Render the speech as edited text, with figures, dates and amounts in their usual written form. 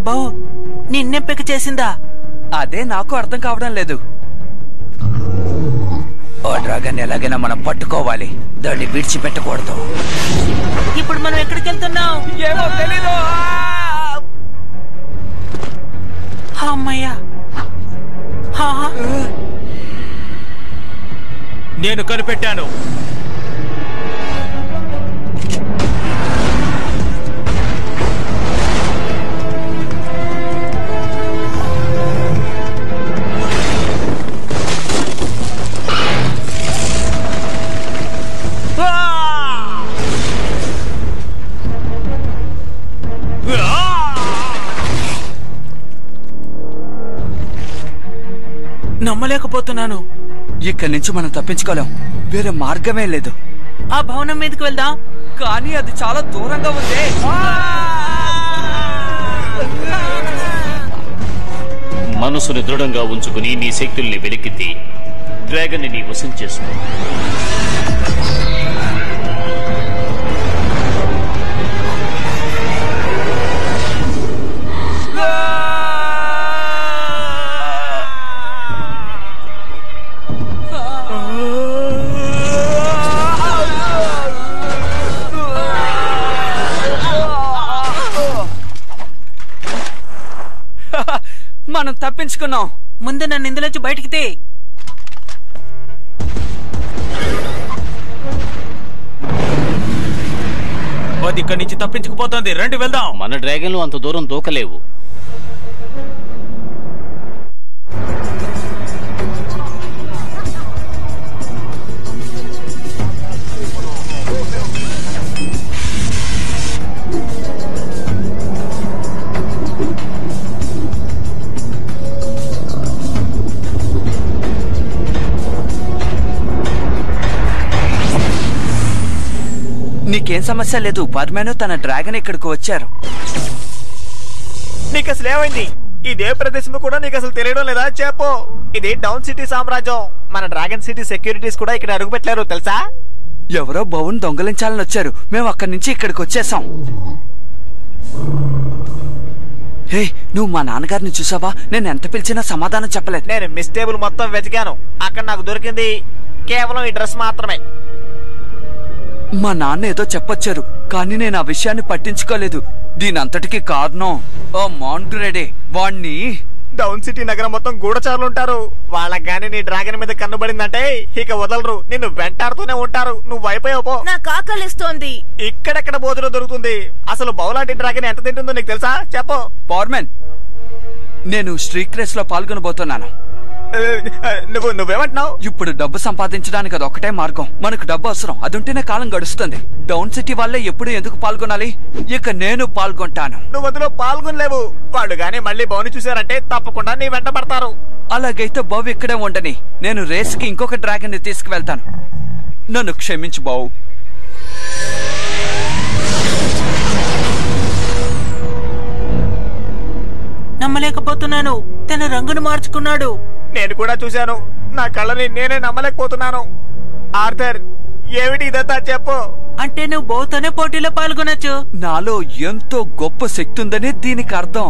బావు నిన్నెంపిక చేసిందా? అదే నాకు అర్థం కావడం లేదు. ఆ డ్రాగన్ ఎలాగైనా మనం పట్టుకోవాలి, దాన్ని విడిచిపెట్టకూడదు. ఇప్పుడు మనం ఎక్కడికి వెళ్తున్నాం? ఏమో తెలీదు. అమ్మయ్యా, నేను కనిపెట్టాను. నమ్మలేకపోతున్నాను. ఇక్కడి నుంచి మనం తప్పించుకోలేం, వేరే మార్గమే లేదు. ఆ భవనం మీదకి వెళ్దాం. కానీ అది చాలా దూరంగా ఉంది. మనసుని దృఢంగా ఉంచుకుని నీ శక్తుల్ని వెలికితే డ్రాగన్ ని వశం చేసుకో. మనం తప్పించుకున్నాం. ముందు నన్ను ఇందులోంచి బయటికి తీ. అది ఇక్కడి నుంచి తప్పించుకుపోతుంది. రండి వెళ్దాం. మన డ్రాగన్లు అంత దూరం దూకలేవు. నీకేం సమస్య లేదు. పర్మేను తన డ్రాగన్ ఇక్కడికి వచ్చారు. నీకు అసలు ఏమైంది? ఇదే ప్రదేశం కూడా నీకు అసలు తెలియడం లేదా? చెప్పు. ఇది డౌన్ సిటీ సామ్రాజ్యం. మన డ్రాగన్ సిటీ సెక్యూరిటీస్ కూడా ఇక్కడ అడుగు పెట్టలేరు తెలుసా? ఎవరో బౌన్ దొంగలించాలని వచ్చారు. మేము అక్కడి నుంచి ఇక్కడికి వచ్చేసాం. హే, నువ్వు మా నాన్నగారిని చూసావా? నేను ఎంత పిలిచినా సమాధానం చెప్పలేదు. నేను మిస్ టేబుల్ మొత్తం వెతికాను. అక్కడ నాకు దొరికింది కేవలం ఈ డ్రెస్ మాత్రమే. మా నాన్న ఏదో చెప్పొచ్చారు, కానీ నేను ఆ విషయాన్ని పట్టించుకోలేదు. దీనంతటికి కారణం ఓ మాండ్రెడే. వాణ్ణి డౌన్ సిటీ నగరం మొత్తం గూఢచారులు ఉంటారు. వాళ్ళకి గానీ నీ డ్రాగన్ మీద కన్నుబడిందంటే ఇక వదలరు, నిన్ను వెంటాడుతూనే ఉంటారు. నువ్వు అయిపోయావు. నాకు ఆకలిస్తోంది. ఇక్కడెక్కడ భోజనం దొరుకుతుంది? అసలు బౌలాంటి డ్రాగన్ ఎంత తింటుందో నీకు తెలుసా? చెప్పు. పవర్మెన్, నేను స్ట్రీట్ రేస్ లో పాల్గొనబోతున్నాను. నువ్వేమంటున్నావు? ఇప్పుడు డబ్బు సంపాదించడానికి అది ఒకటే మార్గం. మనకు డబ్బు అవసరం, అదుంటేనే కాలం గడుస్తుంది. డౌన్ సిటీ వాళ్ళే ఎప్పుడు ఎందుకు పాల్గొనాలి? ఇక నేను పాల్గొంటాను. నువ్వు అందులో పాల్గొనలేవు. వాళ్ళు గానీ మళ్ళీ బౌని చూసారంటే తప్పకుండా నీ వెంట పడతారు. అలాగైతే బావు ఇక్కడే ఉండని. నేను రేస్ కి ఇంకొక డ్రాగన్ ని తీసుకువెళ్తాను. నన్ను క్షమించు బావు. నమ్మలేకపోతున్నాను. తన రంగును మార్చుకున్నాడు. నేను కూడా చూశాను. నా కళ్ళని నేనే నమ్మలేకపోతున్నాను. ఆర్థర్, ఏమిటి ఇదంతా? చెప్పు. అంటే నువ్వు బౌతోనే పోటీలో పాల్గొనొచ్చు. నాలో ఎంతో గొప్ప శక్తి ఉందనే దీనికి అర్థం.